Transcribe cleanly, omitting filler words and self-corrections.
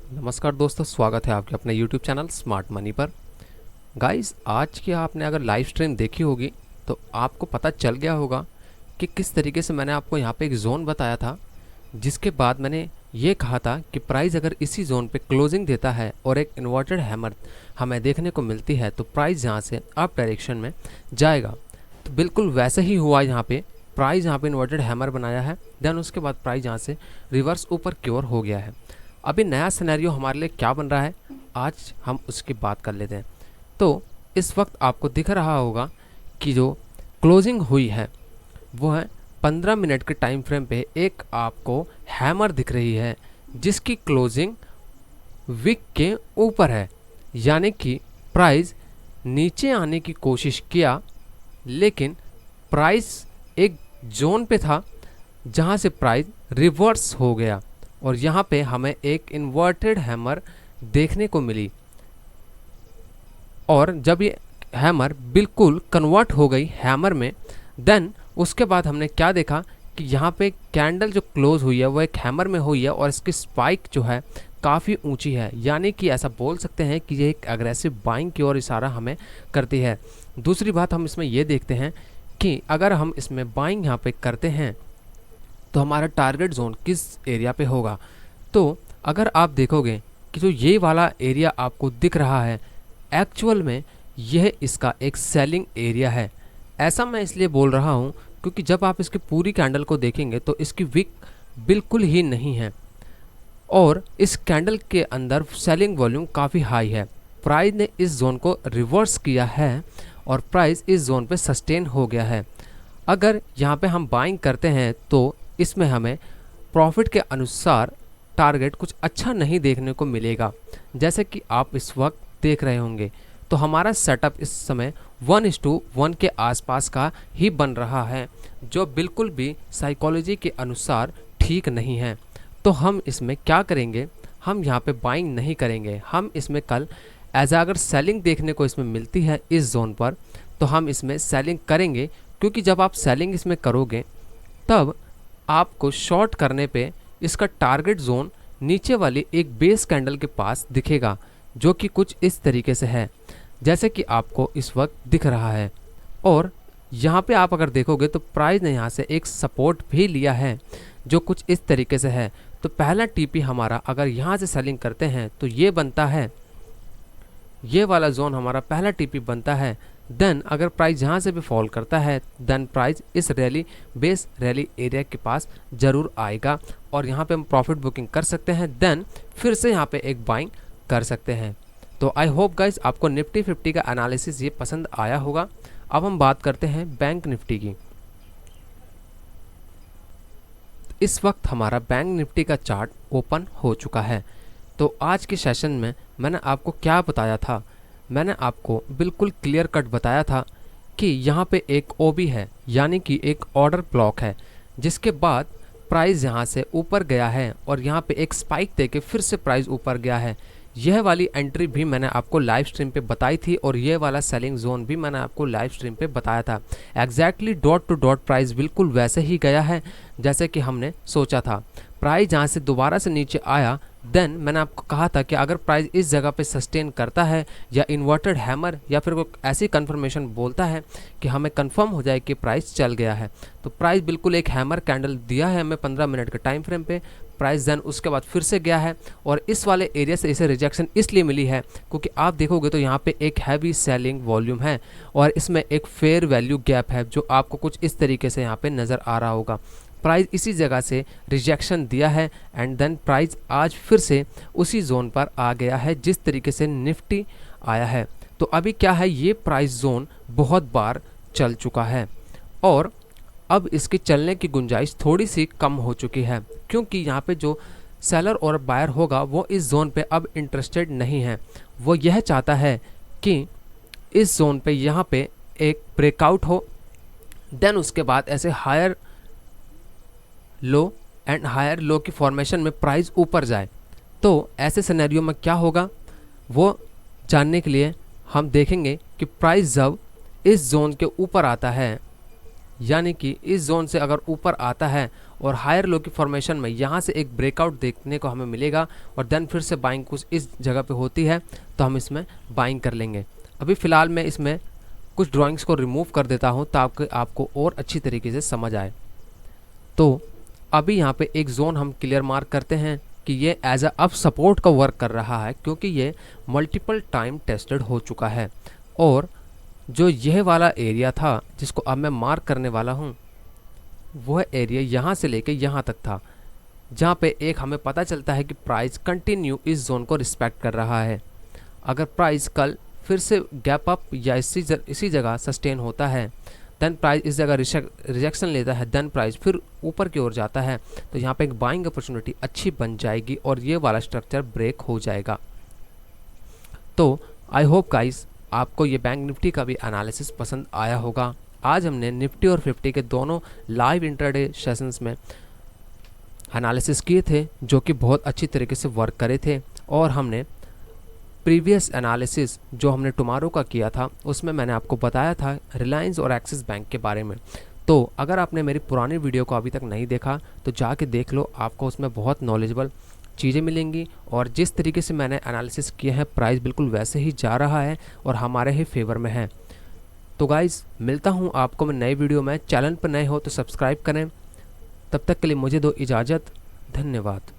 नमस्कार दोस्तों, स्वागत है आपके अपने YouTube चैनल स्मार्ट मनी पर। गाइस, आज की आपने अगर लाइव स्ट्रीम देखी होगी तो आपको पता चल गया होगा कि किस तरीके से मैंने आपको यहाँ पे एक जोन बताया था, जिसके बाद मैंने ये कहा था कि प्राइस अगर इसी जोन पे क्लोजिंग देता है और एक इन्वर्टेड हैमर हमें देखने को मिलती है तो प्राइस यहाँ से अप डायरेक्शन में जाएगा। तो बिल्कुल वैसे ही हुआ। यहाँ पे प्राइस यहाँ पे इन्वर्टेड हैमर बनाया है, देन उसके बाद प्राइस यहाँ से रिवर्स ऊपर की ओर हो गया है। अभी नया सिनेरियो हमारे लिए क्या बन रहा है, आज हम उसकी बात कर लेते हैं। तो इस वक्त आपको दिख रहा होगा कि जो क्लोजिंग हुई है वो है 15 मिनट के टाइम फ्रेम पे एक आपको हैमर दिख रही है, जिसकी क्लोजिंग विक के ऊपर है। यानी कि प्राइस नीचे आने की कोशिश किया, लेकिन प्राइस एक जोन पे था जहां से प्राइस रिवर्स हो गया और यहाँ पे हमें एक इन्वर्टेड हैमर देखने को मिली। और जब ये हैमर बिल्कुल कन्वर्ट हो गई हैमर में, देन उसके बाद हमने क्या देखा कि यहाँ पे कैंडल जो क्लोज हुई है वो एक हैमर में हुई है और इसकी स्पाइक जो है काफ़ी ऊंची है। यानी कि ऐसा बोल सकते हैं कि ये एक अग्रेसिव बाइंग की ओर इशारा हमें करती है। दूसरी बात हम इसमें ये देखते हैं कि अगर हम इसमें बाइंग यहाँ पे करते हैं तो हमारा टारगेट जोन किस एरिया पे होगा। तो अगर आप देखोगे कि जो ये वाला एरिया आपको दिख रहा है, एक्चुअल में यह इसका एक सेलिंग एरिया है। ऐसा मैं इसलिए बोल रहा हूँ क्योंकि जब आप इसकी पूरी कैंडल को देखेंगे तो इसकी विक बिल्कुल ही नहीं है और इस कैंडल के अंदर सेलिंग वॉल्यूम काफ़ी हाई है। प्राइस ने इस जोन को रिवर्स किया है और प्राइस इस जोन पे सस्टेन हो गया है। अगर यहाँ पे हम बाइंग करते हैं तो इसमें हमें प्रॉफिट के अनुसार टारगेट कुछ अच्छा नहीं देखने को मिलेगा, जैसे कि आप इस वक्त देख रहे होंगे। तो हमारा सेटअप इस समय 1:1 के आसपास का ही बन रहा है, जो बिल्कुल भी साइकोलॉजी के अनुसार ठीक नहीं है। तो हम इसमें क्या करेंगे, हम यहाँ पे बाइंग नहीं करेंगे। हम इसमें कल अगर सेलिंग देखने को इसमें मिलती है इस जोन पर तो हम इसमें सेलिंग करेंगे, क्योंकि जब आप सेलिंग इसमें करोगे तब आपको शॉर्ट करने पे इसका टारगेट जोन नीचे वाली एक बेस कैंडल के पास दिखेगा, जो कि कुछ इस तरीके से है जैसे कि आपको इस वक्त दिख रहा है। और यहाँ पे आप अगर देखोगे तो प्राइस ने यहाँ से एक सपोर्ट भी लिया है जो कुछ इस तरीके से है। तो पहला टीपी हमारा अगर यहाँ से सेलिंग करते हैं तो ये बनता है, ये वाला जोन हमारा पहला टीपी बनता है। देन अगर प्राइस यहाँ से भी फॉल करता है देन प्राइस इस रैली बेस रैली एरिया के पास ज़रूर आएगा और यहाँ पे हम प्रॉफिट बुकिंग कर सकते हैं। देन फिर से यहाँ पे एक बाइंग कर सकते हैं। तो आई होप गाइज आपको निफ्टी 50 का एनालिसिस ये पसंद आया होगा। अब हम बात करते हैं बैंक निफ्टी की। इस वक्त हमारा बैंक निफ्टी का चार्ट ओपन हो चुका है। तो आज के सेशन में मैंने आपको क्या बताया था, मैंने आपको बिल्कुल क्लियर कट बताया था कि यहाँ पे एक ओबी है, यानी कि एक ऑर्डर ब्लॉक है, जिसके बाद प्राइस यहाँ से ऊपर गया है और यहाँ पे एक स्पाइक देके फिर से प्राइस ऊपर गया है। यह वाली एंट्री भी मैंने आपको लाइव स्ट्रीम पे बताई थी और यह वाला सेलिंग जोन भी मैंने आपको लाइव स्ट्रीम पे बताया था। Exactly dot to dot price बिल्कुल वैसे ही गया है जैसे कि हमने सोचा था। प्राइस जहाँ से दोबारा से नीचे आया, देन मैंने आपको कहा था कि अगर प्राइस इस जगह पे सस्टेन करता है या इन्वर्टेड हैमर या फिर कोई ऐसी कंफर्मेशन बोलता है कि हमें कंफर्म हो जाए कि प्राइस चल गया है, तो प्राइस बिल्कुल एक हैमर कैंडल दिया है हमें 15 मिनट के टाइम फ्रेम पे। प्राइस देन उसके बाद फिर से गया है और इस वाले एरिया से इसे रिजेक्शन इसलिए मिली है क्योंकि आप देखोगे तो यहाँ पे एक हैवी सेलिंग वॉल्यूम है और इसमें एक फेयर वैल्यू गैप है जो आपको कुछ इस तरीके से यहाँ पे नज़र आ रहा होगा। प्राइस इसी जगह से रिजेक्शन दिया है एंड देन प्राइस आज फिर से उसी जोन पर आ गया है जिस तरीके से निफ्टी आया है। तो अभी क्या है, ये प्राइस जोन बहुत बार चल चुका है और अब इसके चलने की गुंजाइश थोड़ी सी कम हो चुकी है, क्योंकि यहाँ पे जो सेलर और बायर होगा वो इस जोन पे अब इंटरेस्टेड नहीं है। वो यह चाहता है कि इस जोन पे यहाँ पे एक ब्रेकआउट हो, देन उसके बाद ऐसे higher low and higher low की फॉर्मेशन में प्राइस ऊपर जाए। तो ऐसे सिनेरियो में क्या होगा वो जानने के लिए हम देखेंगे कि प्राइस जब इस जोन के ऊपर आता है यानी कि इस जोन से अगर ऊपर आता है और हायर लो की फॉर्मेशन में यहाँ से एक ब्रेकआउट देखने को हमें मिलेगा और देन फिर से बाइंग कुछ इस जगह पे होती है तो हम इसमें बाइंग कर लेंगे। अभी फ़िलहाल मैं इसमें कुछ ड्राइंग्स को रिमूव कर देता हूँ ताकि आपको और अच्छी तरीके से समझ आए। तो अभी यहाँ पे एक जोन हम क्लियर मार्क करते हैं कि ये एज अ अप सपोर्ट का वर्क कर रहा है, क्योंकि ये मल्टीपल टाइम टेस्टेड हो चुका है। और जो यह वाला एरिया था जिसको अब मैं मार्क करने वाला हूँ, वह एरिया यहाँ से लेके यहाँ तक था, जहाँ पे एक हमें पता चलता है कि प्राइस कंटिन्यू इस जोन को रिस्पेक्ट कर रहा है। अगर प्राइस कल फिर से गैप अप या इसी जगह सस्टेन होता है, देन प्राइस इस जगह रिजेक्शन लेता है, देन प्राइस फिर ऊपर की ओर जाता है, तो यहाँ पे एक बाइंग अपॉर्चुनिटी अच्छी बन जाएगी और ये वाला स्ट्रक्चर ब्रेक हो जाएगा। तो आई होप गाइस आपको ये बैंक निफ्टी का भी एनालिसिस पसंद आया होगा। आज हमने निफ्टी और 50 के दोनों लाइव इंट्राडे सेशंस में एनालिसिस किए थे, जो कि बहुत अच्छी तरीके से वर्क करे थे। और हमने प्रीवियस एनालिसिस जो हमने टुमारो का किया था उसमें मैंने आपको बताया था रिलायंस और एक्सिस बैंक के बारे में। तो अगर आपने मेरी पुरानी वीडियो को अभी तक नहीं देखा तो जाके देख लो, आपको उसमें बहुत नॉलेजेबल चीज़ें मिलेंगी। और जिस तरीके से मैंने एनालिसिस किया है प्राइस बिल्कुल वैसे ही जा रहा है और हमारे ही फेवर में है। तो गाइज़ मिलता हूँ आपको मैं नई वीडियो में। चैनल पर नए हो तो सब्सक्राइब करें। तब तक के लिए मुझे दो इजाज़त। धन्यवाद।